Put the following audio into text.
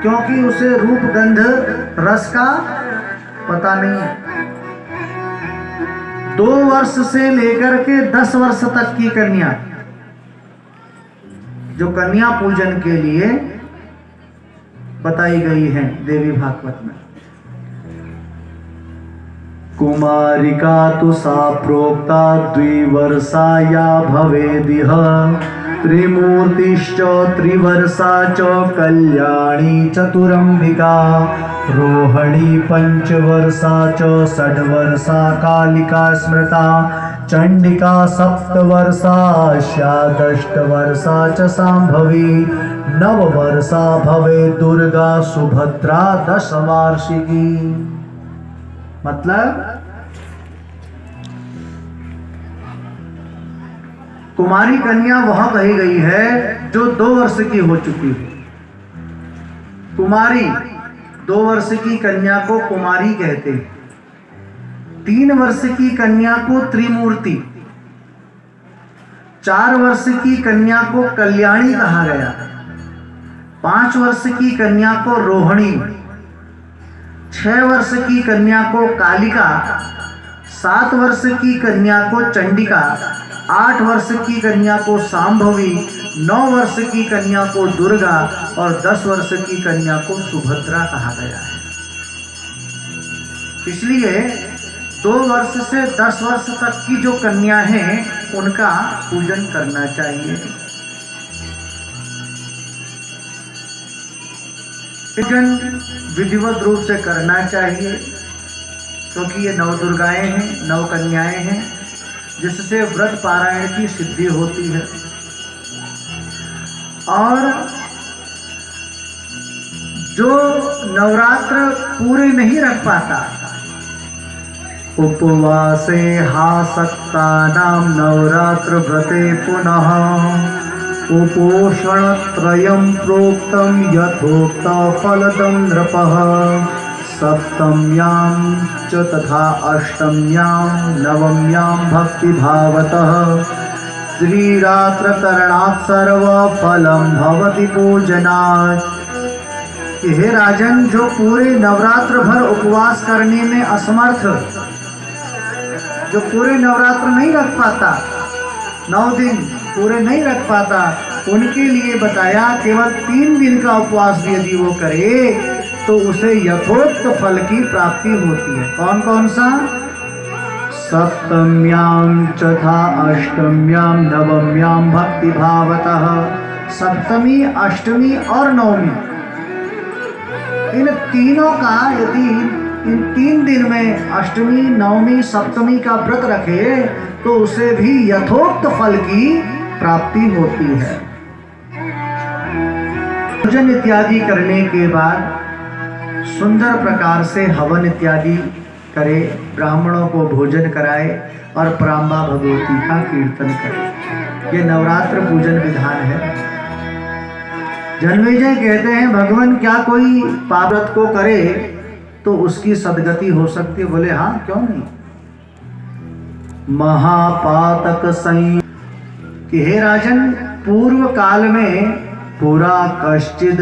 क्योंकि उसे रूप गंध रस का पता नहीं है। 2 वर्ष से लेकर के 10 वर्ष तक की कन्या, जो कन्या पूजन के लिए बताई गई है देवी भागवत में। कुमारिका तु सा प्रोक्ता 2 वर्षा या भवेदिह, त्रिमूर्तिश्च 3 वर्षा च कल्याणी चतुरंबिका, रोहिणी 5 वर्षा च 6 वर्षा कालिका स्मृता, चंडिका 7 वर्षा 8 वर्षा च सांभवी, 9 वर्षा भवे दुर्गा सुभद्रा 10 वार्षिकी। मतलब कुमारी कन्या वह कही गई है जो 2 वर्ष की हो चुकी है। कुमारी 2 वर्ष की कन्या को कुमारी कहते हैं। 3 वर्ष की कन्या को त्रिमूर्ति, 4 वर्ष की कन्या को कल्याणी कहा गया, 5 वर्ष की कन्या को रोहिणी, 6 वर्ष की कन्या को कालिका, 7 वर्ष की कन्या को चंडिका, 8 वर्ष की कन्या को सांभवी, 9 वर्ष की कन्या को दुर्गा और 10 वर्ष की कन्या को सुभद्रा कहा गया है। इसलिए 2 वर्ष से 10 वर्ष तक की जो कन्या हैं उनका पूजन करना चाहिए। पूजन विधिवत रूप से करना चाहिए, क्योंकि ये 9 दुर्गाएं हैं, 9 कन्याएं हैं, जिससे व्रत पारायण की सिद्धि होती है। और जो नवरात्र पूरे नहीं रख पाता, उपवासे हासक्तानां नवरात्र व्रते पुनः उपोषण त्रयं प्रोक्तं यथोक्त फलदं नृपः, सप्तम्यां च तथा अष्टम्यां नवम्यां भक्तिभावतः, श्रीरात्रकरणात् सर्वफलं भवति पूजनात्। हे राजन, जो पूरे नवरात्र भर उपवास करने में असमर्थ, जो पूरे नवरात्र नहीं रख पाता, 9 दिन पूरे नहीं रख पाता, उनके लिए बताया केवल 3 दिन का उपवास भी यदि वो करे तो उसे यथोक्त फल की प्राप्ति होती है। कौन कौन सा? सप्तम्यां तथा अष्टम्यां नवम्यां भक्ति भावतः, सप्तमी, अष्टमी और नवमी, इन तीनों का यदि इन 3 दिन में अष्टमी, नवमी, सप्तमी का व्रत रखे तो उसे भी यथोक्त फल की प्राप्ति होती है। पूजन इत्यादि करने के बाद सुंदर प्रकार से हवन इत्यादि करे, ब्राह्मणों को भोजन कराए और प्रांबा भगवती का कीर्तन करे। ये नवरात्र पूजन विधान है। जन्मेजय कहते हैं, भगवान क्या कोई पाव्रत को करे तो उसकी सदगति हो सकती है? बोले हाँ, क्यों नहीं। महापातक संयोग कि हे राजन, पूर्व काल में पुरा कश्चिद